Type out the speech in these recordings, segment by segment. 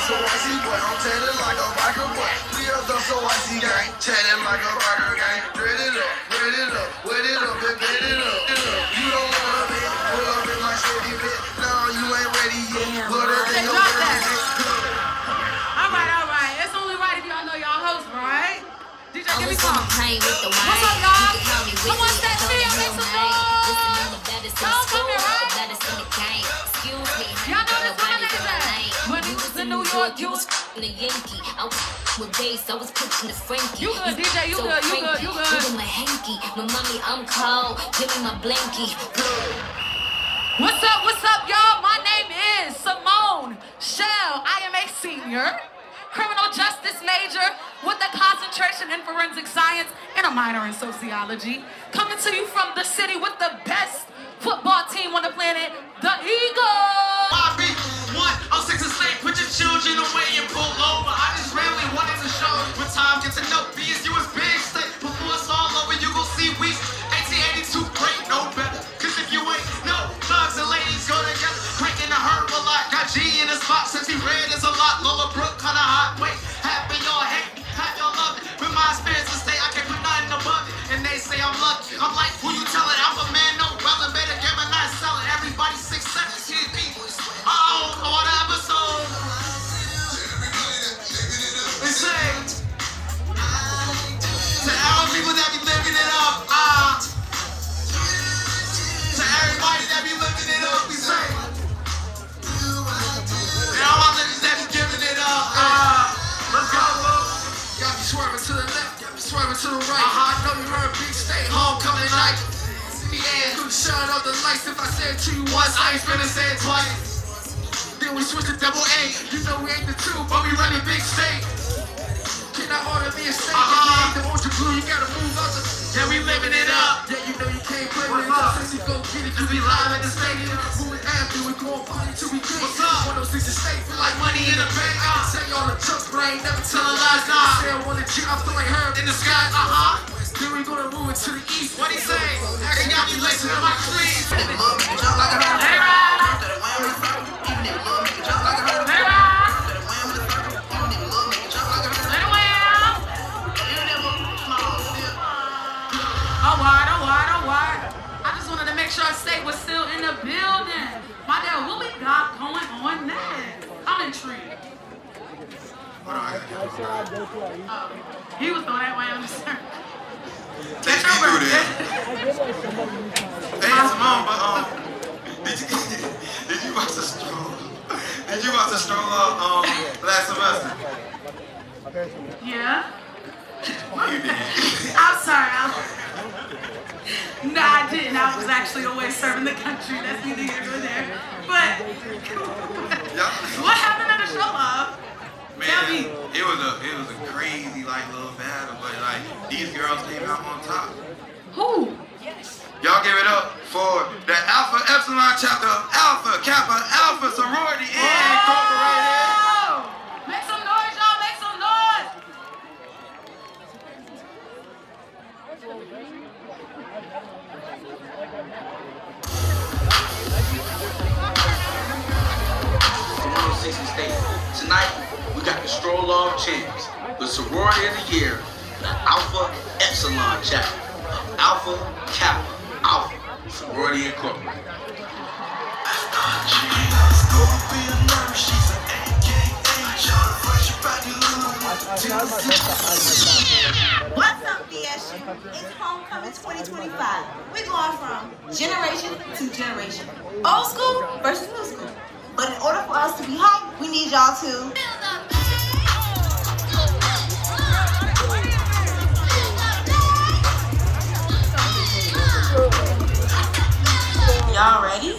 so icy, boy. I'm tatted like a biker, boy. We are the so icy gang, tatted like a biker gang. Read it up, wet it up, wet it up, and bet it up. You don't wanna be pull up in my Chevy bit. No, you ain't ready yet. Put it in your belly. All right. It's only right if y'all know y'all host, right? DJ, give me some. What's up, y'all? Come on, set me up, make some noise. Come here, right? Y'all know this one of these. When he was in New York, you was a Yankee. I was with bass, I was pitching the Frankie. You good, DJ, you good. Give me my hanky, my mommy, I'm cold. Give me my blankie. What's up, y'all? My name is Simone Shell. I am a senior criminal justice major with a concentration in forensic science and a minor in sociology. Coming to you from the city with the best football team on the planet, the Eagles. I'm 6 and slave, put your children away and pull over. I just really wanted to show when time get to know these. You was big state before it's all over. You gon' see we 1882 great, no better. Cause if you ain't no thugs and ladies go together, cranking the herb a lot. Got G in his box since he read is a lot. Lola Brooke kinda hot. Wait, half of y'all hate me, half y'all love it. With my experience to stay, I can't put nothing above it. And they say I'm lucky. I'm like, who you tellin'? I'm a man, no relevant. Better give a nice selling. Everybody 6 seconds, hit me. On the episode. They say to all people that be living it up, to everybody that be living it up, we say, and all my niggas that be giving it up, let's go. Got me swerving to the left, got me swerving to the right. I know you heard Big State homecoming night. Yeah, you shut up the lights. If I said to you once, I ain't finna say it twice. Then we switch to double A. You know we ain't the two, but we running Big State. Can I order me a steak? If you ain't the orange or blue, you gotta move out the. Yeah, we living it up. Yeah, you know you can't play with it. Since you go get it, cause we live in the stadium. Moving after, we gon' party till we get it. What's up? 106 is state, feel like money in the bank. I say all the jokes, but I ain't never telling lies. Nah, say I wanna G, I feel like her in the sky. Then we gonna move it to the east. What he say? They got me lacing in my sleeves. Alright. I just wanted to make sure State was still in the building. My dad, what we got going on next? I'm intrigued. He was going that way, I'm just saying. Let me do that. Hey, Simone, but did you watch the stroll? Did you watch the stroll last semester? Yeah. You did. I'm sorry. No, I didn't. I was actually away serving the country. That's neither here nor there. But what happened at the show, love? Man, it was a crazy little battle, but these girls came out on top. Who? Y'all give it up for the Alpha Epsilon chapter of Alpha Kappa Alpha Sorority Incorporated. Make some noise, y'all. Make some noise. State. Tonight, we got the Stroll of Champs, the sorority of the year, the Alpha Epsilon chapter of Alpha Kappa Alpha Sorority Incorporated. What's up, BSU? It's Homecoming 2025. We're going from generation to generation. Old school versus new school. But in order for us to be hyped, we need y'all to y'all ready?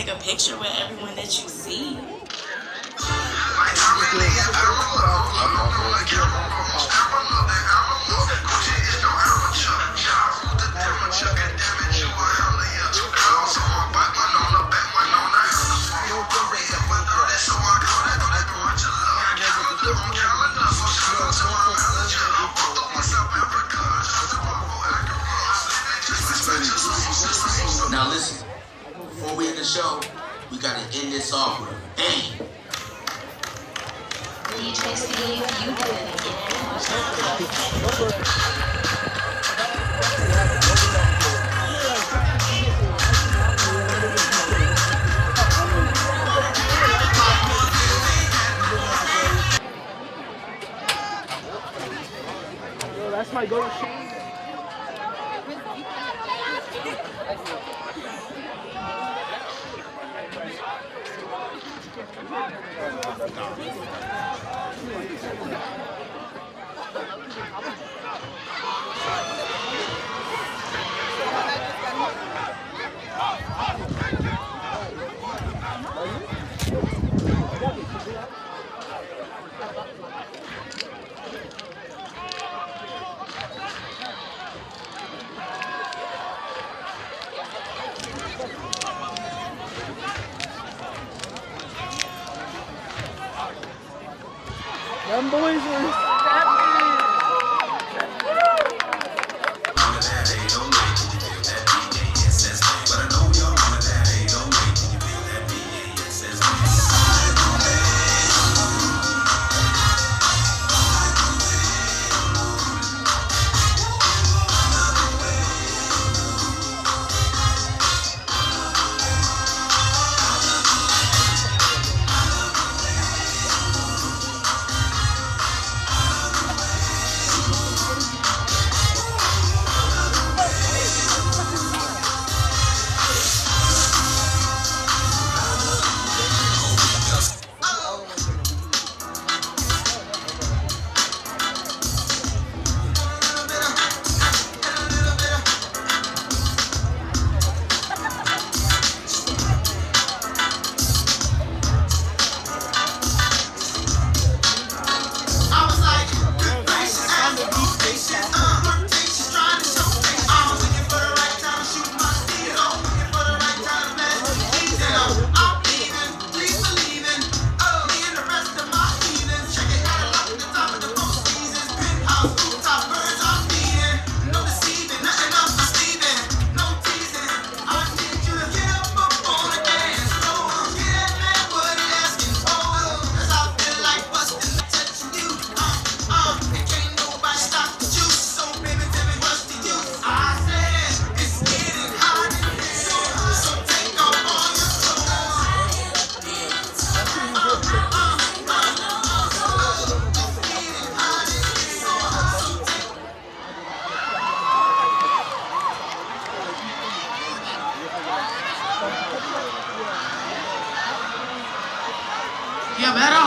take a picture with everyone that you see. Like I'm really an animal. I'm on the camera. Almost animal than animal. Gucci is no amateur. Ja rule the temperature. And damage you a hell of ya. Clouds on my back, one on the back, one on the hill. Worry about it, so I call it. Don't ever want your love. Calendar on calendar. So shout out to my manager. Walked up with South Africa. Just a bubble Acura. Now listen, before we end the show, we gotta end this off with a bang. DJ Steve, you did it again. That's my go-to shade. Them boys were stepping. Yeah, better.